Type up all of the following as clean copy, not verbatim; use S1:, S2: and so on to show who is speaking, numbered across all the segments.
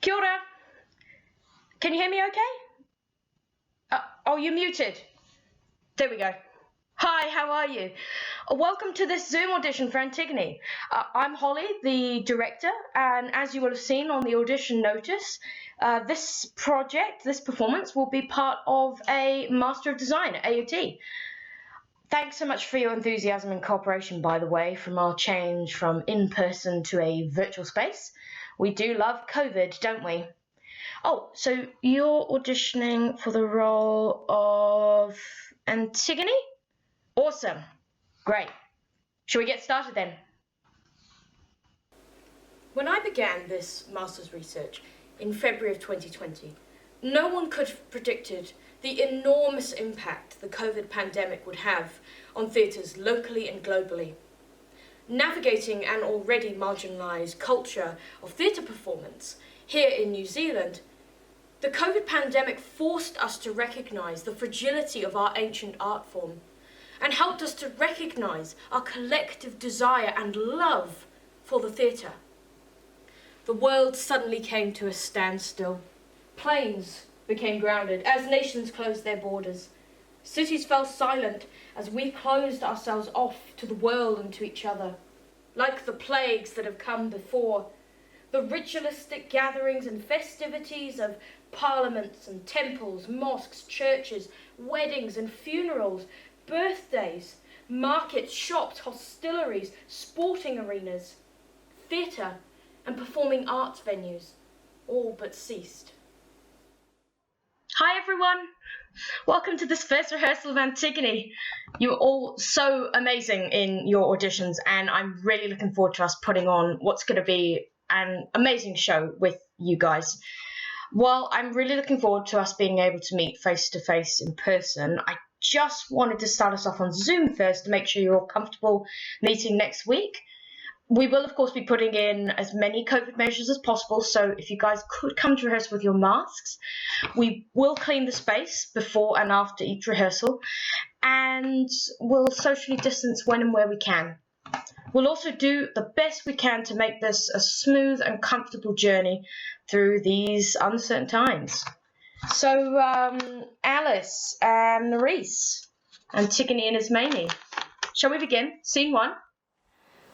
S1: Kia ora. Can you hear me okay? Oh, you're muted. There we go. Hi, how are you? Welcome to this Zoom audition for Antigone. I'm Holly, the director, and as you will have seen on the audition notice, this performance will be part of a Master of Design at AOT. Thanks so much for your enthusiasm and cooperation, by the way, from our change from in-person to a virtual space. We do love COVID, don't we? Oh, so you're auditioning for the role of Antigone? Awesome. Great. Shall we get started then? When I began this master's research in February of 2020, no one could have predicted the enormous impact the COVID pandemic would have on theatres locally and globally. Navigating an already marginalised culture of theatre performance here in New Zealand, the COVID pandemic forced us to recognise the fragility of our ancient art form and helped us to recognise our collective desire and love for the theatre. The world suddenly came to a standstill. Planes became grounded as nations closed their borders. Cities fell silent as we closed ourselves off to the world and to each other. Like the plagues that have come before, the ritualistic gatherings and festivities of parliaments and temples, mosques, churches, weddings and funerals, birthdays, markets, shops, hostilleries, sporting arenas, theatre and performing arts venues all but ceased. Hi everyone! Welcome to this first rehearsal of Antigone. You were all so amazing in your auditions and I'm really looking forward to us putting on what's going to be an amazing show with you guys. While I'm really looking forward to us being able to meet face to face in person, I just wanted to start us off on Zoom first to make sure you're all comfortable meeting next week. We will, of course, be putting in as many COVID measures as possible, so if you guys could come to rehearse with your masks, we will clean the space before and after each rehearsal, and we'll socially distance when and where we can. We'll also do the best we can to make this a smooth and comfortable journey through these uncertain times. So, Alice and Maurice, Antigone and Ismene, shall we begin? Scene 1.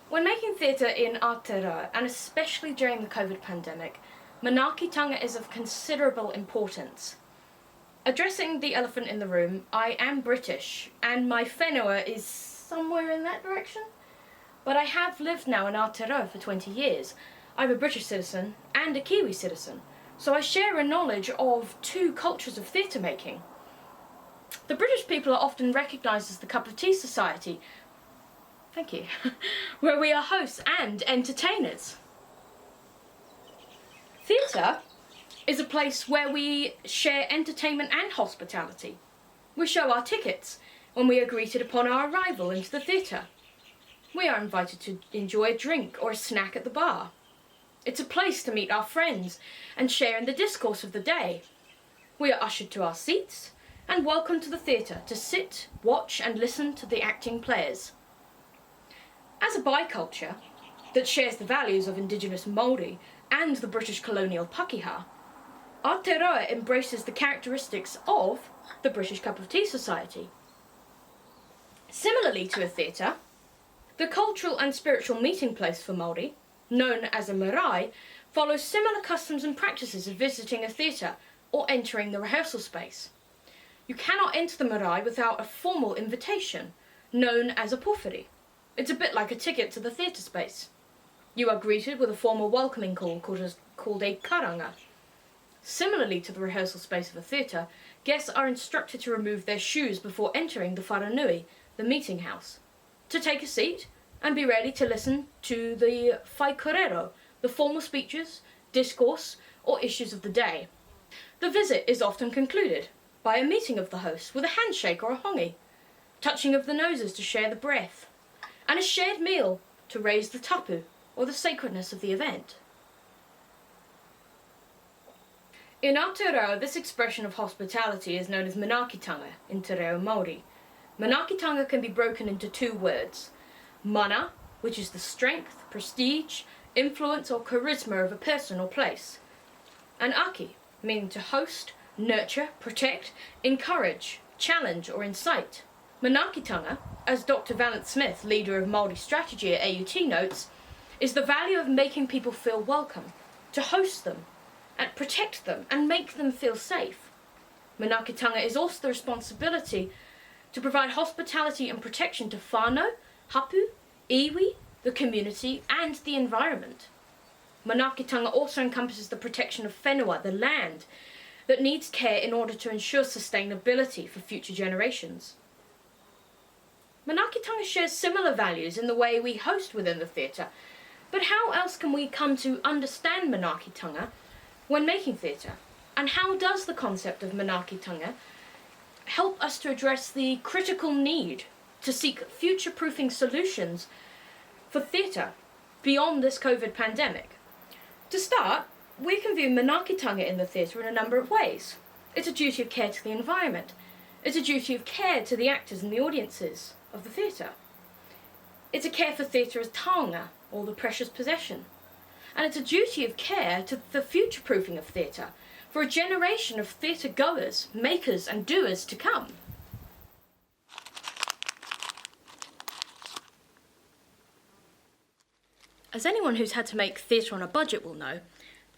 S1: When making theatre in Aotearoa, and especially during the COVID pandemic, Manaakitanga is of considerable importance. Addressing the elephant in the room, I am British, and my whenua is somewhere in that direction. But I have lived now in Aotearoa for 20 years. I'm a British citizen and a Kiwi citizen, so I share a knowledge of two cultures of theatre making. The British people are often recognised as the Cup of Tea Society, thank you, where we are hosts and entertainers. Theatre is a place where we share entertainment and hospitality. We show our tickets when we are greeted upon our arrival into the theatre. We are invited to enjoy a drink or a snack at the bar. It's a place to meet our friends and share in the discourse of the day. We are ushered to our seats and welcomed to the theatre to sit, watch and listen to the acting players. As a biculture that shares the values of Indigenous Māori and the British colonial Pakeha, Aotearoa embraces the characteristics of the British Cup of Tea Society. Similarly to a theatre, the cultural and spiritual meeting place for Māori, known as a marae, follows similar customs and practices of visiting a theatre or entering the rehearsal space. You cannot enter the marae without a formal invitation, known as a pōwhiri. It's a bit like a ticket to the theatre space. You are greeted with a formal welcoming call called a karanga. Similarly to the rehearsal space of a theatre, guests are instructed to remove their shoes before entering the wharanui, the meeting house, to take a seat and be ready to listen to the whaikorero, the formal speeches, discourse or issues of the day. The visit is often concluded by a meeting of the host with a handshake or a hongi, touching of the noses to share the breath, and a shared meal to raise the tapu, or the sacredness of the event. In Aotearoa, this expression of hospitality is known as Manaakitanga in te reo Māori. Manaakitanga can be broken into two words. Mana, which is the strength, prestige, influence or charisma of a person or place. and aki, meaning to host, nurture, protect, encourage, challenge or incite. Manaakitanga, as Dr. Valent Smith, leader of Māori strategy at AUT notes, is the value of making people feel welcome, to host them, and protect them and make them feel safe. Manaakitanga is also the responsibility to provide hospitality and protection to whānau, hapu, iwi, the community and the environment. Manaakitanga also encompasses the protection of whenua, the land, that needs care in order to ensure sustainability for future generations. Manaakitanga shares similar values in the way we host within the theatre, but how else can we come to understand Manaakitanga when making theatre? And how does the concept of Manaakitanga help us to address the critical need to seek future-proofing solutions for theatre beyond this COVID pandemic? To start, we can view Manaakitanga in the theatre in a number of ways. It's a duty of care to the environment. It's a duty of care to the actors and the audiences of the theatre. It's a care for theatre as taonga, or the precious possession. And it's a duty of care to the future-proofing of theatre, for a generation of theatre goers, makers and doers to come. As anyone who's had to make theatre on a budget will know,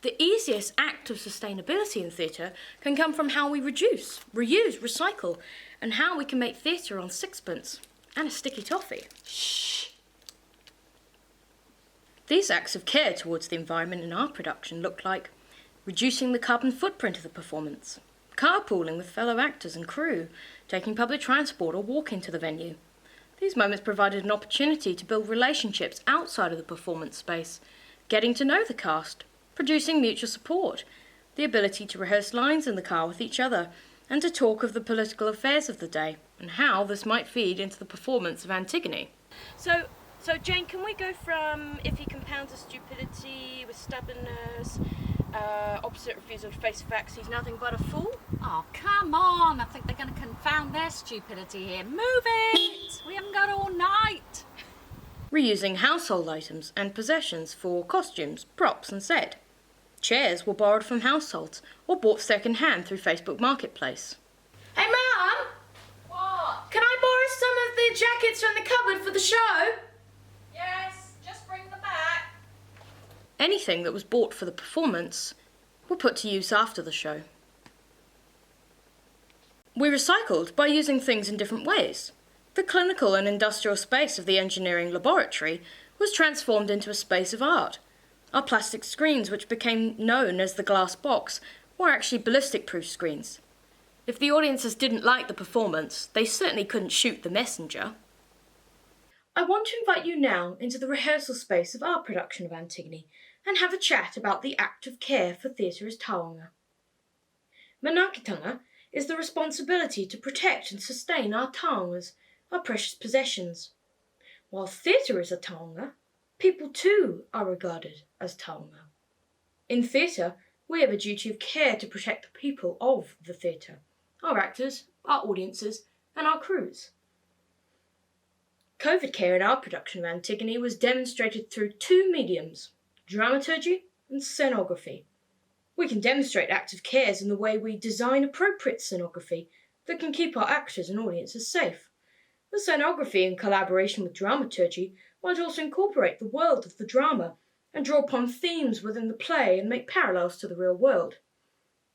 S1: the easiest act of sustainability in theatre can come from how we reduce, reuse, recycle, and how we can make theatre on sixpence and a sticky toffee. Shh! These acts of care towards the environment in our production look like reducing the carbon footprint of the performance, carpooling with fellow actors and crew, taking public transport or walking to the venue. These moments provided an opportunity to build relationships outside of the performance space, getting to know the cast, producing mutual support, the ability to rehearse lines in the car with each other, and to talk of the political affairs of the day, and how this might feed into the performance of Antigone. So Jane, can we go from if he compounds of stupidity with stubbornness, opposite refusal to face facts, he's nothing but a fool?
S2: Oh, come on. I think they're going to confound their stupidity here. Move it! We haven't got all night.
S1: Reusing household items and possessions for costumes, props and set. Chairs were borrowed from households or bought second-hand through Facebook Marketplace. Hey, Mum!
S2: What?
S1: Can I borrow some of the jackets from the cupboard for the show?
S2: Yes, just bring them back.
S1: Anything that was bought for the performance were put to use after the show. We recycled by using things in different ways. The clinical and industrial space of the engineering laboratory was transformed into a space of art. Our plastic screens, which became known as the glass box, were actually ballistic-proof screens. If the audiences didn't like the performance, they certainly couldn't shoot the messenger. I want to invite you now into the rehearsal space of our production of Antigone and have a chat about the act of care for theatre as taonga. Manaakitanga is the responsibility to protect and sustain our taongas, our precious possessions. While theatre is a taonga, people too are regarded as taonga. In theatre, we have a duty of care to protect the people of the theatre, our actors, our audiences, and our crews. COVID care in our production of Antigone was demonstrated through two mediums, dramaturgy and scenography. We can demonstrate active cares in the way we design appropriate scenography that can keep our actors and audiences safe. The scenography, in collaboration with dramaturgy, might also incorporate the world of the drama and draw upon themes within the play and make parallels to the real world.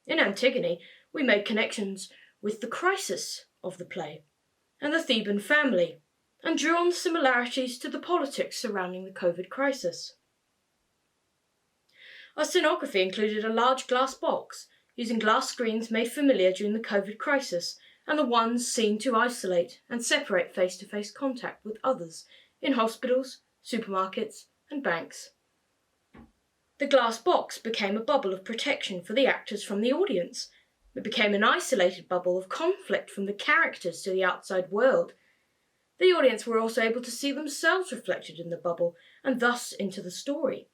S1: In Antigone, we made connections with the crisis of the play and the Theban family, and drew on similarities to the politics surrounding the COVID crisis. Our scenography included a large glass box, using glass screens made familiar during the COVID crisis, and the ones seen to isolate and separate face-to-face contact with others in hospitals, supermarkets, and banks. The glass box became a bubble of protection for the actors from the audience. It became an isolated bubble of conflict from the characters to the outside world. The audience were also able to see themselves reflected in the bubble and thus into the story.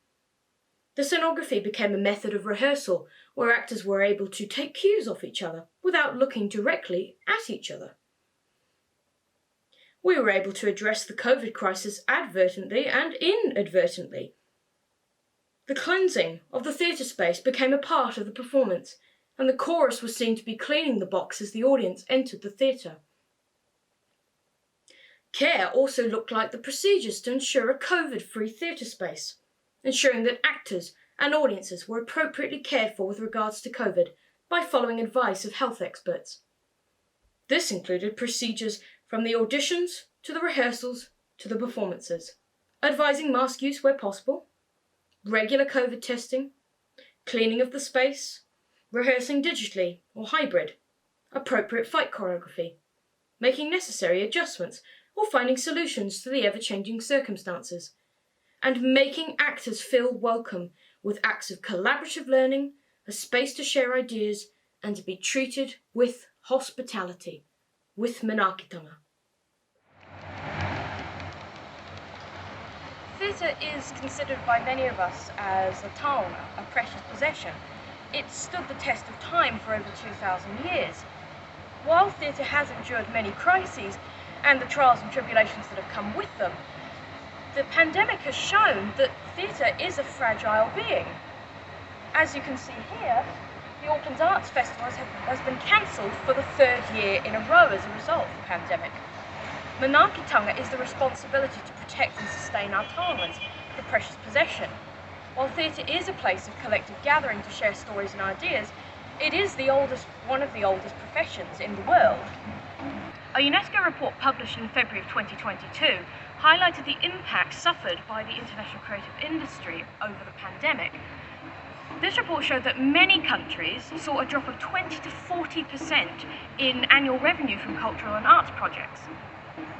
S1: The scenography became a method of rehearsal where actors were able to take cues off each other without looking directly at each other. We were able to address the COVID crisis advertently and inadvertently. The cleansing of the theatre space became a part of the performance, and the chorus was seen to be cleaning the box as the audience entered the theatre. Care also looked like the procedures to ensure a COVID-free theatre space, ensuring that actors and audiences were appropriately cared for with regards to COVID by following advice of health experts. This included procedures from the auditions to the rehearsals to the performances, advising mask use where possible, regular COVID testing, cleaning of the space, rehearsing digitally or hybrid, appropriate fight choreography, making necessary adjustments or finding solutions to the ever-changing circumstances, and making actors feel welcome with acts of collaborative learning, a space to share ideas, and to be treated with hospitality, with Manaakitanga. Theatre is considered by many of us as a taonga, a precious possession. It stood the test of time for over 2,000 years. While theatre has endured many crises and the trials and tribulations that have come with them, the pandemic has shown that theatre is a fragile being. As you can see here, the Auckland Arts Festival has been cancelled for the third year in a row as a result of the pandemic. Manaakitanga is the responsibility to protect and sustain our taongas, the precious possession. While theatre is a place of collective gathering to share stories and ideas, it is one of the oldest professions in the world. A UNESCO report published in February of 2022 highlighted the impact suffered by the international creative industry over the pandemic. This report showed that many countries saw a drop of 20 to 40% in annual revenue from cultural and arts projects,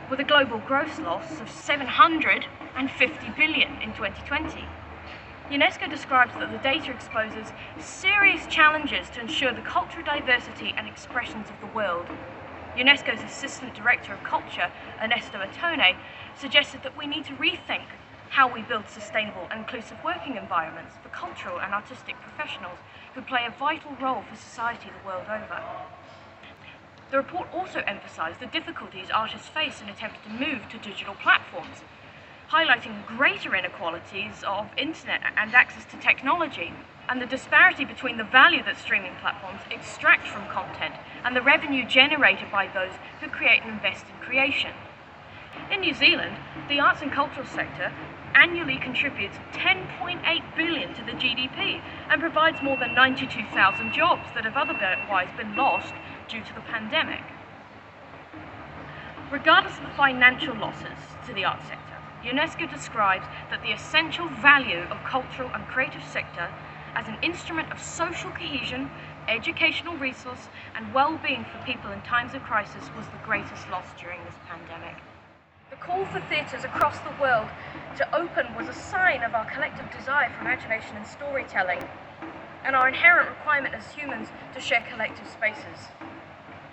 S1: with a global gross loss of 750 billion in 2020. UNESCO describes that the data exposes serious challenges to ensure the cultural diversity and expressions of the world. UNESCO's Assistant Director of Culture, Ernesto Atone, suggested that we need to rethink how we build sustainable and inclusive working environments for cultural and artistic professionals who play a vital role for society the world over. The report also emphasised the difficulties artists face in attempting to move to digital platforms, highlighting greater inequalities of internet and access to technology, and the disparity between the value that streaming platforms extract from content and the revenue generated by those who create and invest in creation. In New Zealand, the arts and cultural sector annually contributes 10.8 billion to the GDP and provides more than 92,000 jobs that have otherwise been lost due to the pandemic. Regardless of the financial losses to the arts sector, UNESCO describes that the essential value of cultural and creative sector as an instrument of social cohesion, educational resource and well-being for people in times of crisis was the greatest loss during this pandemic. The call for theatres across the world to open was a sign of our collective desire for imagination and storytelling, and our inherent requirement as humans to share collective spaces.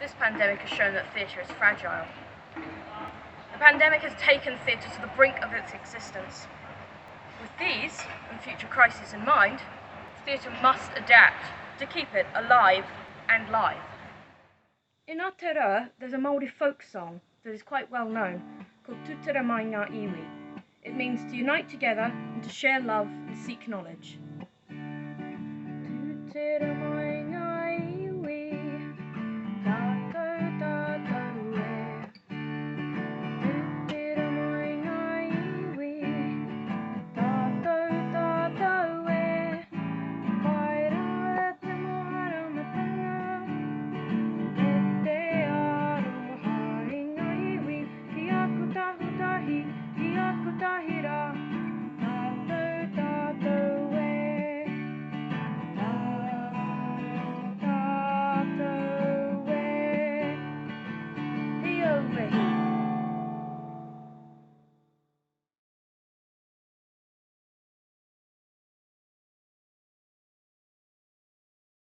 S1: This pandemic has shown that theatre is fragile. The pandemic has taken theatre to the brink of its existence. With these and future crises in mind, theatre must adapt to keep it alive and live. In Aotearoa, there's a Māori folk song that is quite well known, called Tutera Mai Ngā Iwi. It means to unite together and to share love and seek knowledge. Tutera mai